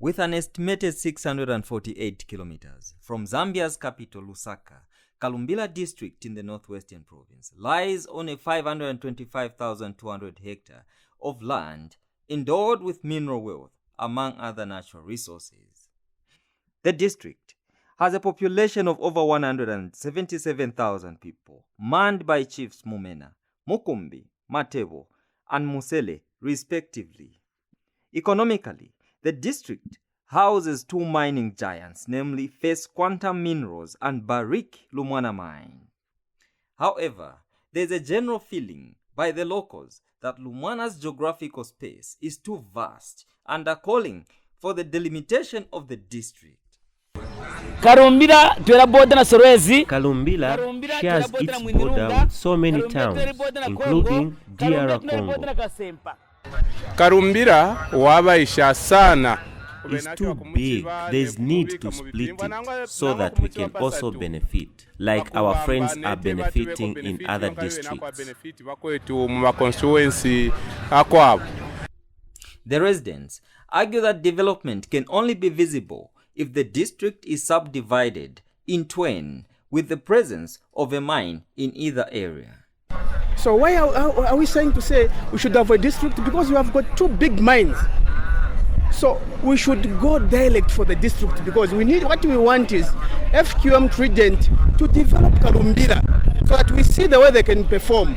With an estimated 648 kilometers from Zambia's capital Lusaka, Kalumbila district in the northwestern province lies on a 525,200 hectare of land endowed with mineral wealth, among other natural resources. The district has a population of over 177,000 people, manned by chiefs Mumena, Mukumbi, Matebo, and Musele, respectively. Economically, the district houses two mining giants, namely First Quantum Minerals and Barrick Lumwana mine. However, there is a general feeling by the locals that Lumwana's geographical space is too vast and are calling for the delimitation of the district. Kalumbila shares its border with so many towns, including DR Congo. Kalumbila wabaisha sana. It's too big. There's need to split it so that we can also benefit, like our friends are benefiting in other districts. The residents argue that development can only be visible if the district is subdivided in twain with the presence of a mine in either area. So why are we saying to say we should have a district? Because we have got two big mines. So we should go direct for the district, because what we want is FQM Trident to develop Kalumbila so that we see the way they can perform.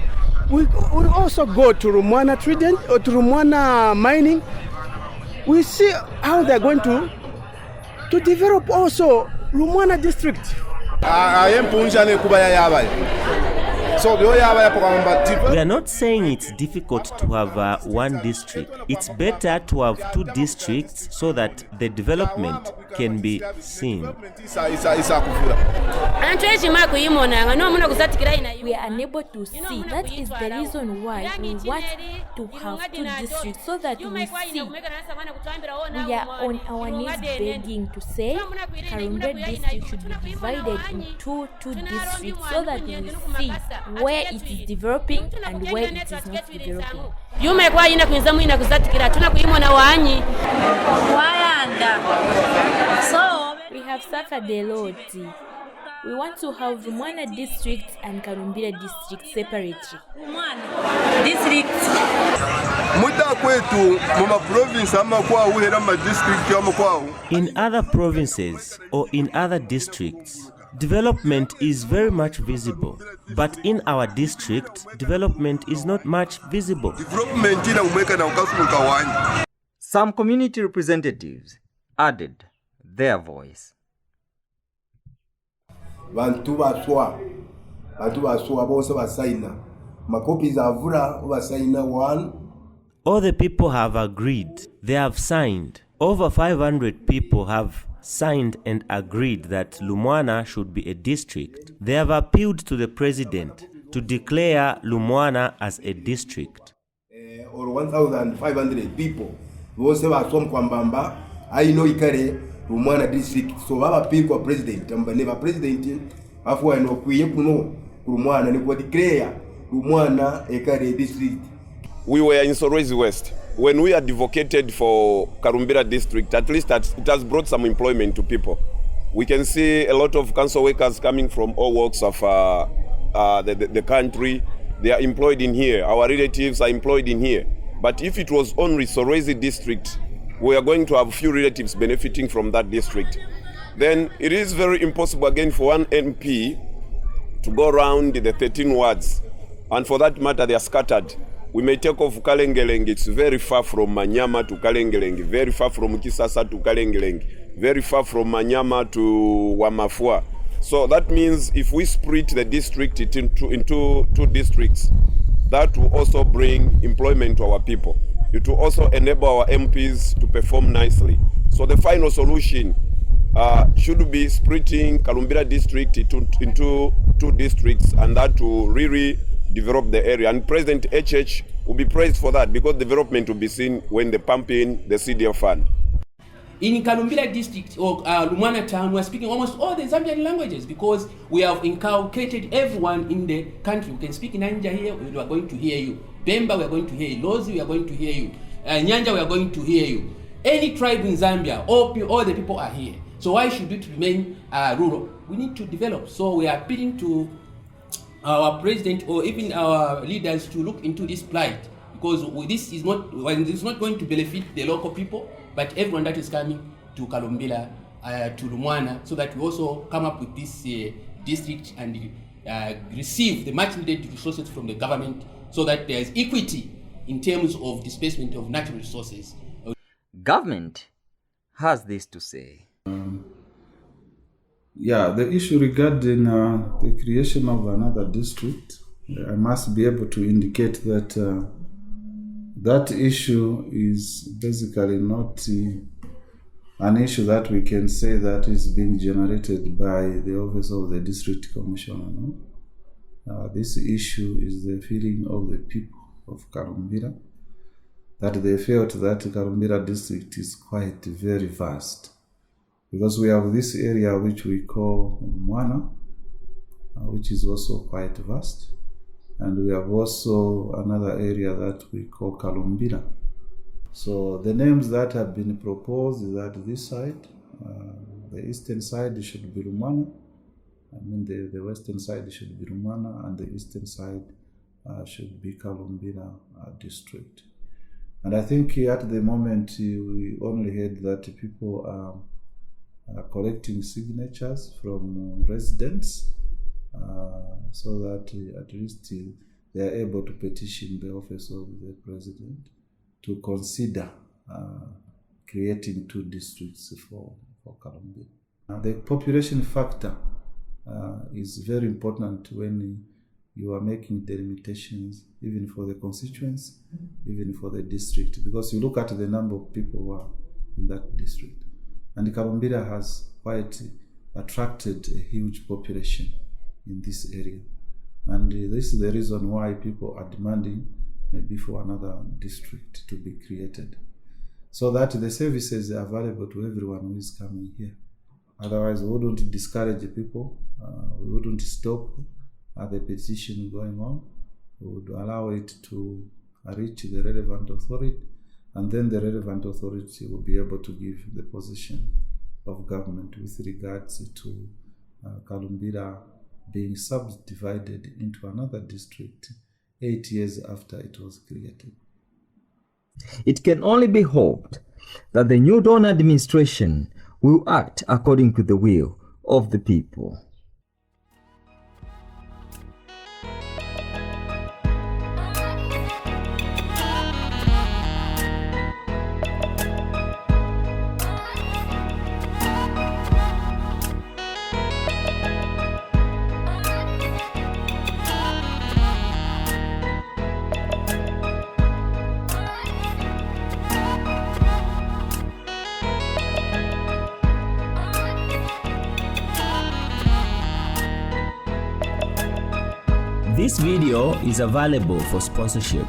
We also go to Lumwana Trident or to Lumwana Mining. We see how they're going to develop also Lumwana district. We are not saying it's difficult to have one district. It's better to have two districts so that the development can be seen. We are unable to see. That is the reason why we want to have two districts, so that we see. We are on our knees begging to say Kalumbila district should be divided into two districts so that we see where it is developing and where it is not developing. We have suffered a lot. We want to have Lumwana district and Kalumbila district separately. In other provinces or in other districts, development is very much visible, but in our district, development is not much visible. Some community representatives added their voice. Bantu baswa bose basayina makopi zavura basayina 1. All the people have agreed. They have signed. Over 500 people have signed and agreed that Lumwana should be a district. They have appealed to the president to declare Lumwana as a district. Or 1,500 people bose baswa kwambamba aino ikare Lumwana district. So baba appeal kwa president never president afu ano kuye kuno Lumwana ni kwa declare Lumwana ekare district. We were in Solwezi West. When we advocated for Kalumbila district, at least it has brought some employment to people. We can see a lot of council workers coming from all walks of the country. They are employed in here. Our relatives are employed in here. But if it was only Solwezi district, we are going to have few relatives benefiting from that district. Then it is very impossible again for one MP to go around the 13 wards. And for that matter, they are scattered. We may take off Kalengeleng, it's very far from Manyama to Kalengeleng, very far from Kisasa to Kalengeleng, very far from Manyama to Wamafua. So that means if we split the district into two districts, that will also bring employment to our people. It will also enable our MPs to perform nicely. So the final solution should be splitting Kalumbila district into two districts, and that will really develop the area. And President HH will be praised for that, because development will be seen when they pump in the CDF fund. In Kalumbila district or Lumwana town, we are speaking almost all the Zambian languages, because we have inculcated everyone in the country. We can speak Nanja here, we are going to hear you. Bemba, we are going to hear you. Lozi, we are going to hear you. Nyanja, we are going to hear you. any tribe in Zambia, all the people are here. So why should it remain rural? We need to develop. So we are appealing to our president or even our leaders to look into this plight, because this is not going to benefit the local people, but everyone that is coming to Kalumbila, to Lumwana, so that we also come up with this district and receive the much needed resources from the government, so that there is equity in terms of disbursement of natural resources. Government has this to say. Yeah, the issue regarding the creation of another district, I must be able to indicate that that issue is basically not an issue that we can say that is being generated by the office of the district commissioner. No? This issue is the feeling of the people of Kalumbila, that they felt that Kalumbila district is quite very vast. Because we have this area which we call Lumwana, which is also quite vast. And we have also another area that we call Kalumbila. So the names that have been proposed is that this side, the eastern side should be Lumwana. The western side should be Lumwana, and the eastern side should be Kalumbila district. And I think at the moment we only heard that people are collecting signatures from residents, so that at least they are able to petition the office of the president to consider creating 2 districts for Kalumbila. The population factor is very important when you are making delimitations, even for the constituents, even for the district, because you look at the number of people who are in that district. And Kalumbila has quite attracted a huge population in this area. And this is the reason why people are demanding maybe for another district to be created, so that the services are available to everyone who is coming here. Otherwise, we wouldn't discourage people, we wouldn't stop the petition going on. We would allow it to reach the relevant authority, and then the relevant authority will be able to give the position of government with regards to Kalumbila being subdivided into another district 8 years after it was created. It can only be hoped that the New Dawn administration will act according to the will of the people. This video is available for sponsorship.